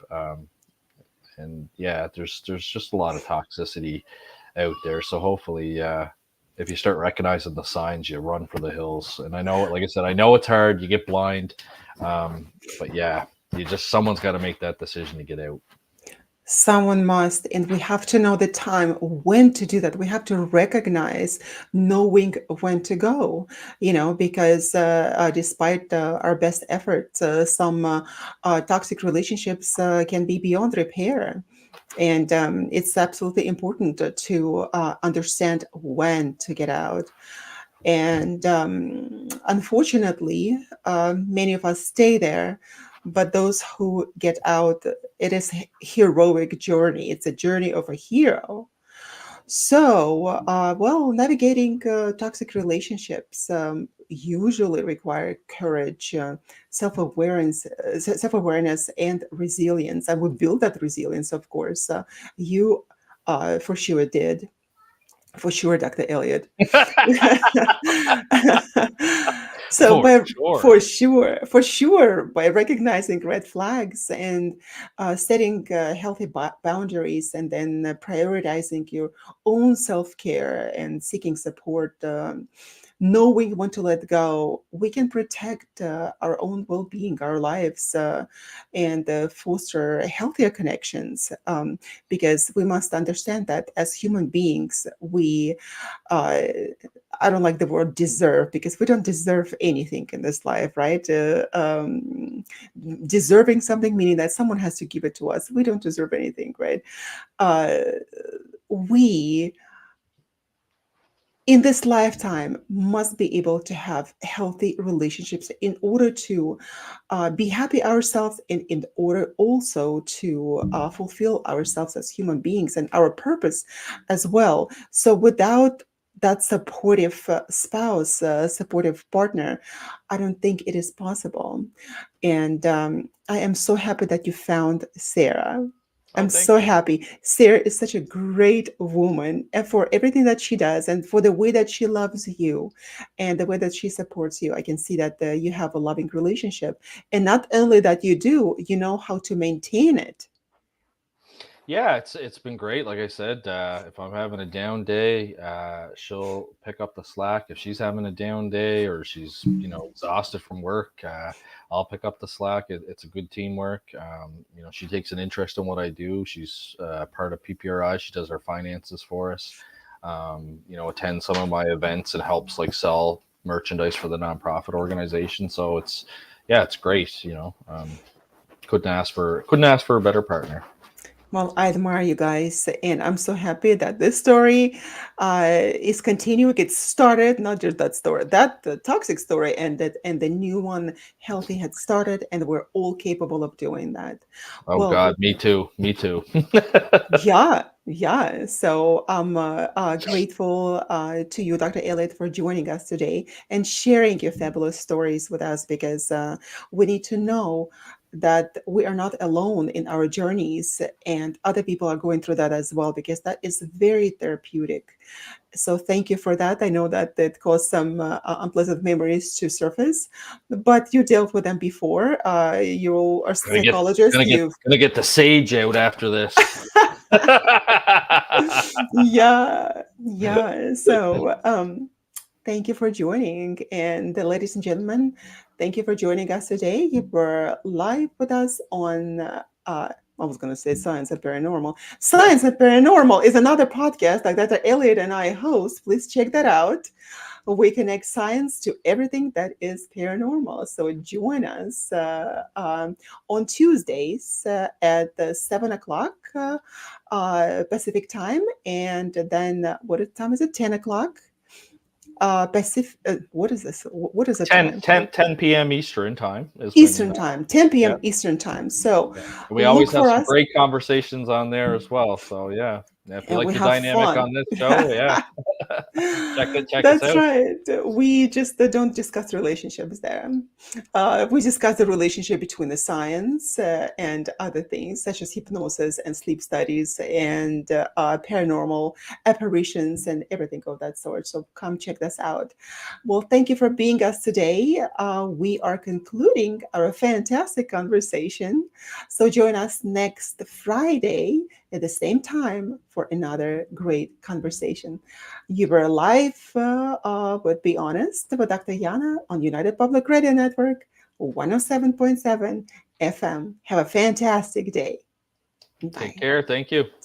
And yeah, there's just a lot of toxicity out there. So hopefully, if you start recognizing the signs, you run for the hills. And I know, like I said, I know it's hard. You get blind, but yeah, you just someone's got to make that decision to get out. Someone must, and we have to know the time when to do that. We have to recognize knowing when to go, because despite our best efforts, some toxic relationships can be beyond repair. And it's absolutely important to understand when to get out. And unfortunately, many of us stay there. But those who get out, it is a heroic journey. It's a journey of a hero. So, navigating toxic relationships usually require courage, self-awareness, and resilience. And we build that resilience, of course. You, for sure, did. For sure, Dr. Elliott. So For by sure. for sure, by recognizing red flags and setting healthy boundaries, and then prioritizing your own self-care and seeking support, knowing when to let go, we can protect our own well-being, our lives, and foster healthier connections. Because we must understand that as human beings, we I don't like the word deserve, because we don't deserve anything in this life, right? Deserving something, meaning that someone has to give it to us. We don't deserve anything, right? Uh, we in this lifetime must be able to have healthy relationships in order to be happy ourselves, and in order also to fulfill ourselves as human beings and our purpose as well. So without that supportive spouse, supportive partner, I don't think it is possible. And I am so happy that you found Sarah. Oh, I'm thank so you. happy. Sarah is such a great woman, and for everything that she does, and for the way that she loves you, and the way that she supports you. I can see that you have a loving relationship. And not only that you do, you know how to maintain it. Yeah, it's been great. Like I said, if I'm having a down day, she'll pick up the slack. If she's having a down day or she's exhausted from work, I'll pick up the slack. It's a good teamwork. She takes an interest in what I do. She's part of PPRI. She does our finances for us. Attends some of my events and helps like sell merchandise for the nonprofit organization. So it's great. Couldn't ask for a better partner. Well, I admire you guys, and I'm so happy that this story is continuing. It started, not just that story, that the toxic story ended, and the new one, healthy, had started, and we're all capable of doing that. Oh Well, God, me too. Me too. yeah, yeah. So I'm grateful to you, Dr. Elliott, for joining us today and sharing your fabulous stories with us, because we need to know that we are not alone in our journeys, and other people are going through that as well, because that is very therapeutic. So thank you for that. I know that it caused some unpleasant memories to surface, but you dealt with them before. You are a gonna get psychologist. gonna get You've gonna get the sage out after this. yeah, yeah. So, thank you for joining. And ladies and gentlemen, thank you for joining us today. You were live with us on, I was going to say Science and Paranormal. Science and Paranormal is another podcast that Dr. Elliott and I host. Please check that out. We connect science to everything that is paranormal. So join us on Tuesdays at 7 o'clock Pacific time. And then what time is it? 10 o'clock Pacific. What is this? What is the 10, time? 10, 10 p.m. Eastern time is when. Eastern time, 10 Yeah, p.m. Eastern time. So yeah. We look always have for some us, great conversations on there as well. So yeah, if you and like we the have dynamic fun. on this show, yeah, check us That's out. right. We just don't discuss relationships there. We discuss the relationship between the science and other things, such as hypnosis and sleep studies and paranormal apparitions and everything of that sort. So come check this out. Well, thank you for being us today. We are concluding our fantastic conversation. So join us next Friday at the same time for another great conversation. You were live with Be Honest with Dr. Yana on United Public Radio Network, 107.7 FM. Have a fantastic day. Take Bye. care. Thank you.